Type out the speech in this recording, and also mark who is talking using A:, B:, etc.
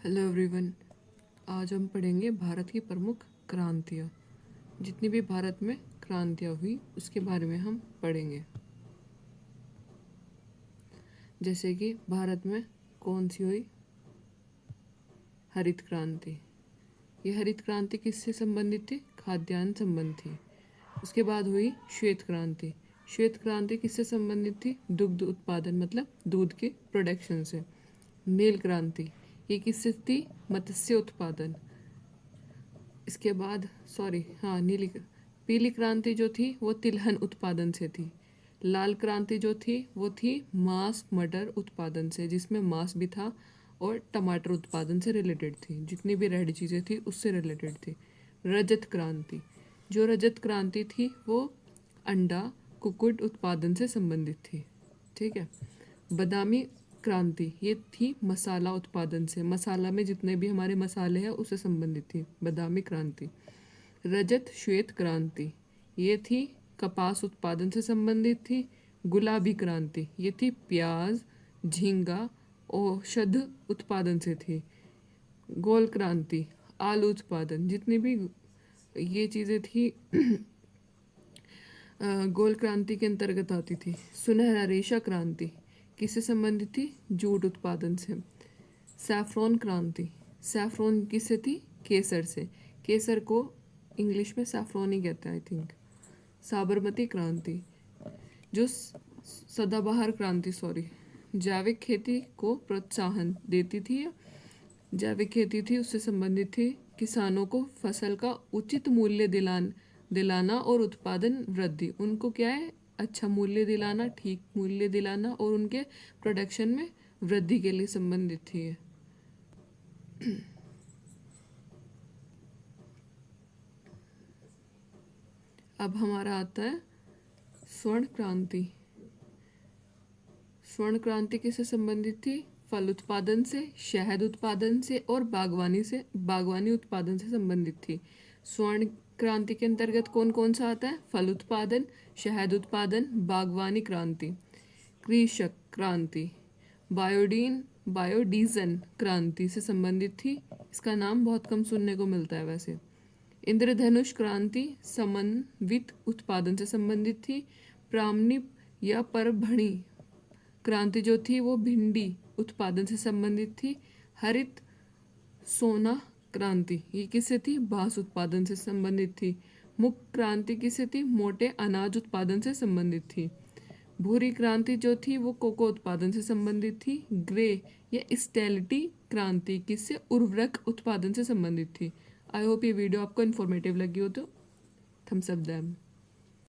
A: Hello everyone. आज हम पढ़ेंगे भारत की प्रमुख क्रांतियाँ। जितनी भी भारत में क्रांतियाँ हुई उसके बारे में हम पढ़ेंगे। जैसे कि भारत में कौन सी हुई? हरित क्रांति। ये हरित क्रांति किससे संबंधित थी? खाद्यान्न संबंध थी। उसके बाद हुई श्वेत क्रांति। श्वेत क्रांति किससे संबंधित थी? दुग्ध उत्पादन मतलब दूध के प्रोडक्शन से। नील क्रांति ये किससे थी? मत्स्य उत्पादन। इसके बाद नीली पीली क्रांति जो थी वो तिलहन उत्पादन से थी। लाल क्रांति जो थी वो थी मांस मटर उत्पादन से, जिसमें मांस भी था और टमाटर उत्पादन से रिलेटेड थी। जितनी भी रेड चीज़ें थी उससे रिलेटेड थी। रजत क्रांति, जो रजत क्रांति थी वो अंडा कुक्कुट उत्पादन से संबंधित थी। ठीक है। बादामी क्रांति ये थी मसाला उत्पादन से, मसाला में जितने भी हमारे मसाले हैं उससे संबंधित थी बादामी क्रांति। रजत श्वेत क्रांति ये थी कपास उत्पादन से संबंधित थी। गुलाबी क्रांति ये थी प्याज झींगा औषध उत्पादन से थी। गोल क्रांति आलू उत्पादन, जितनी भी ये चीज़ें थी गोल क्रांति के अंतर्गत आती थी। सुनहरा रेशा क्रांति किससे संबंधित थी? जूट उत्पादन से। सैफ्रॉन क्रांति, सैफ्रॉन किससे थी? केसर से। केसर को इंग्लिश में सैफ्रॉन ही कहते हैं आई थिंक। साबरमती क्रांति जो सदाबहार क्रांति जैविक खेती को प्रोत्साहन देती थी। जैविक खेती थी उससे संबंधित थी। किसानों को फसल का उचित मूल्य दिलाना और उत्पादन वृद्धि, उनको क्या है? अच्छा मूल्य दिलाना, ठीक मूल्य दिलाना और उनके प्रोडक्शन में वृद्धि के लिए संबंधित थी। अब हमारा आता है स्वर्ण क्रांति। स्वर्ण क्रांति किससे संबंधित थी? फल उत्पादन से, शहद उत्पादन से और बागवानी उत्पादन से संबंधित थी। स्वर्ण क्रांति के अंतर्गत कौन कौन सा आता है? फल उत्पादन, शहद उत्पादन, बागवानी क्रांति। कृषक क्रांति बायोडीजल क्रांति से संबंधित थी। इसका नाम बहुत कम सुनने को मिलता है वैसे। इंद्रधनुष क्रांति समन्वित उत्पादन से संबंधित थी। ब्राह्मणी या परभणी क्रांति जो थी वो भिंडी उत्पादन से संबंधित थी। हरित सोना क्रांति ये किससे थी? बांस उत्पादन से संबंधित थी। मुख क्रांति किससे थी? मोटे अनाज उत्पादन से संबंधित थी। भूरी क्रांति जो थी वो कोको उत्पादन से संबंधित थी। ग्रे या स्टेलिटी क्रांति किससे? उर्वरक उत्पादन से संबंधित थी। आई होप ये वीडियो आपको इन्फॉर्मेटिव लगी हो तो थम्स अप देम।